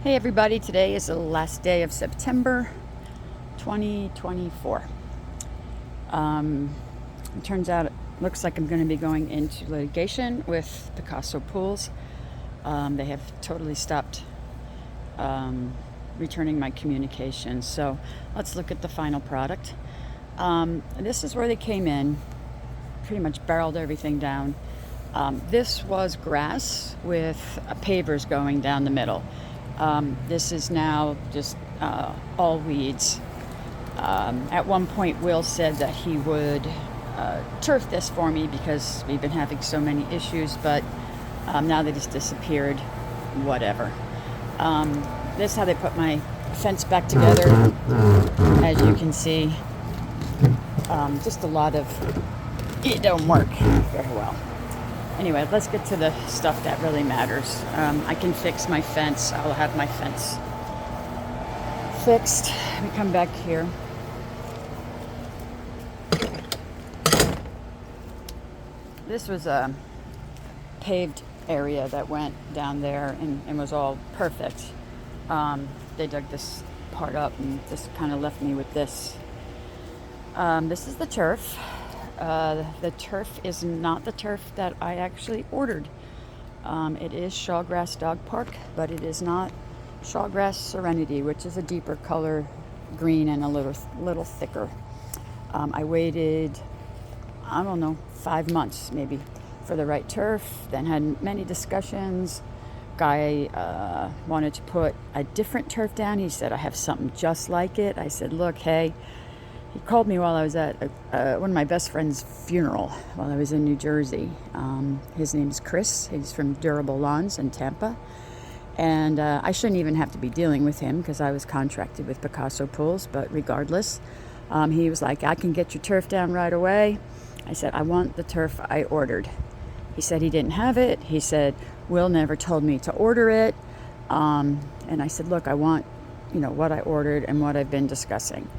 Hey everybody, today is the last day of September 2024. It turns out it looks like I'm going to be going into litigation with Picasso pools. They have totally stopped returning my communications. So let's look at the final product. This is where they came in, pretty much barreled everything down. This was grass with pavers going down the middle. This is now just all weeds. At one point, Will said that he would turf this for me because we've been having so many issues, but now that he's disappeared, whatever. This is how they put my fence back together. As you can see, just a lot of, it don't work very well. Anyway, let's get to the stuff that really matters. I can fix my fence. I'll have my fence fixed. Let me come back here. This was a paved area that went down there and was all perfect. They dug this part up and just kind of left me with this. This is the turf. The turf is not the turf that I actually ordered. It is Shawgrass Dog Park, but it is not Shawgrass Serenity, which is a deeper color green and a little thicker. I waited, I don't know, 5 months maybe for the right turf, then had many discussions. Guy wanted to put a different turf down. He said, I have something just like it. I said, look, hey. He called me while I was at one of my best friend's funeral while I was in New Jersey. His name's Chris. He's from Durable Lawns in Tampa. And I shouldn't even have to be dealing with him because I was contracted with Picasso Pools. But regardless, he was like, I can get your turf down right away. I said, I want the turf I ordered. He said he didn't have it. He said, Will never told me to order it. And I said, look, I want, what I ordered and what I've been discussing.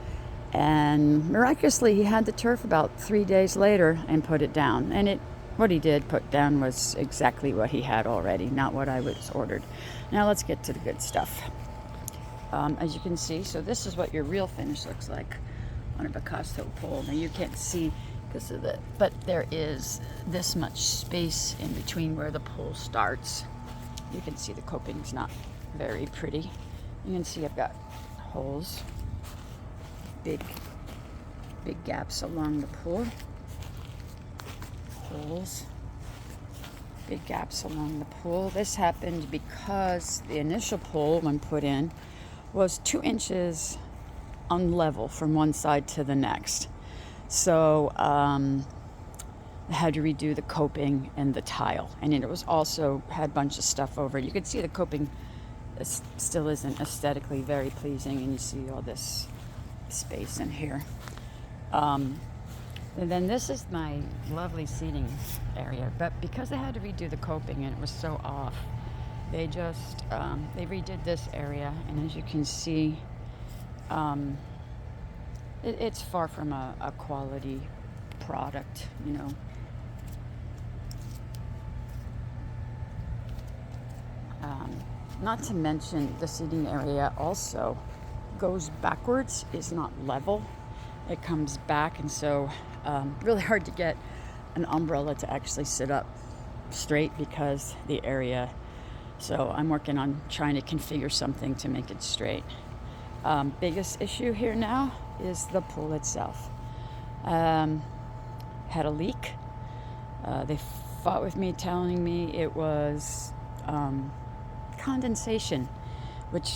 And miraculously, he had the turf about 3 days later and put it down. And what he did put down was exactly what he had already, not what I was ordered. Now let's get to the good stuff. As you can see, so this is what your real finish looks like on a Picasso pool. Now you can't see because of but there is this much space in between where the pool starts. You can see the coping's not very pretty. You can see I've got holes. Big gaps along the pool. Holes. Big gaps along the pool. This happened because the initial pool, when put in, was 2 inches unlevel from one side to the next. So I had to redo the coping and the tile. And it was also had a bunch of stuff over it. You can see the coping still isn't aesthetically very pleasing, and you see all this space in here. And then this is my lovely seating area, but because they had to redo the coping and it was so off, they just they redid this area, and as you can see, it's far from a quality product, not to mention the seating area also goes backwards, is not level. It comes back, and so really hard to get an umbrella to actually sit up straight because the area. So I'm working on trying to configure something to make it straight. Biggest issue here now is the pool itself. Had a leak. They fought with me, telling me it was condensation, which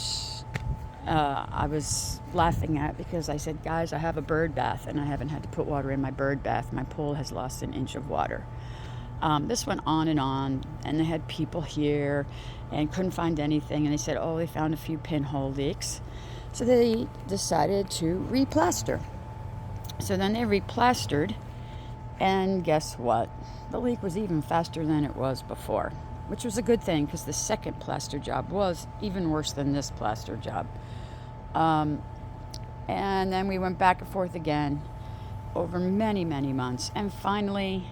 I was laughing at because I said, guys, I have a bird bath and I haven't had to put water in my bird bath. My pool has lost 1 inch of water. This went on, and they had people here and couldn't find anything. And they said, they found a few pinhole leaks. So they decided to replaster. So then they replastered, and guess what? The leak was even faster than it was before, which was a good thing because the second plaster job was even worse than this plaster job. And then we went back and forth again over many, many months. And finally,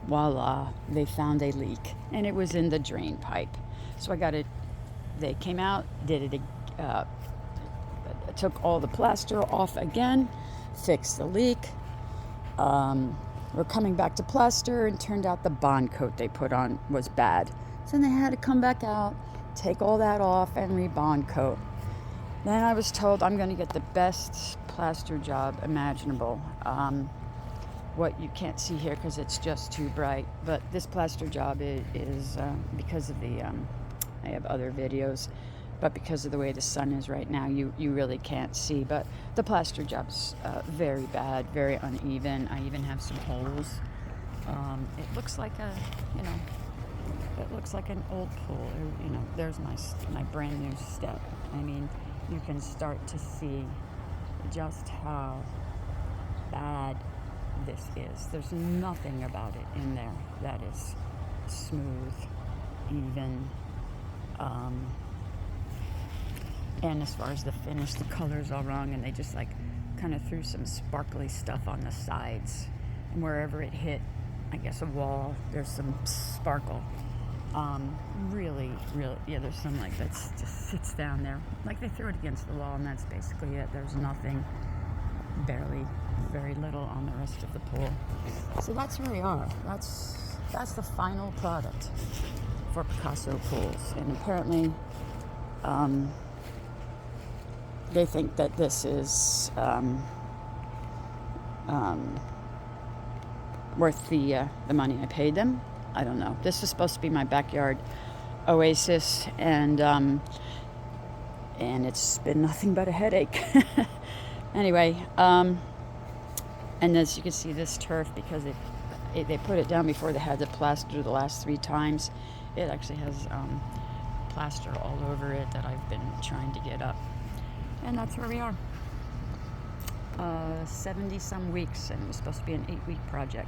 voila, they found a leak. And it was in the drain pipe. So I got to they came out, did it, took all the plaster off again, fixed the leak. We're coming back to plaster, and turned out the bond coat they put on was bad. So then they had to come back out, take all that off, and re-bond coat. Then I was told I'm going to get the best plaster job imaginable. What you can't see here because it's just too bright, but this plaster job is because of the I have other videos, but because of the way the sun is right now, you really can't see. But the plaster job's very bad, very uneven. I even have some holes. It looks like it looks like an old pool. There's my brand new step. I mean, you can start to see just how bad this is. There's nothing about it in there that is smooth, even. And as far as the finish, the color's all wrong, and they just like kind of threw some sparkly stuff on the sides, and wherever it hit, I guess a wall, there's some sparkle. Really, yeah, there's some like that just sits down there, like they threw it against the wall, and that's basically it. There's nothing, barely, very little on the rest of the pool. So that's where we are. That's the final product for Picasso pools, and apparently they think that this is worth the money I paid them. I don't know. This is supposed to be my backyard oasis, and it's been nothing but a headache. Anyway, and as you can see, this turf, because they put it down before they had to plaster the last 3 times, it actually has plaster all over it that I've been trying to get up. And that's where we are. 70 some weeks, and it was supposed to be an 8-week project.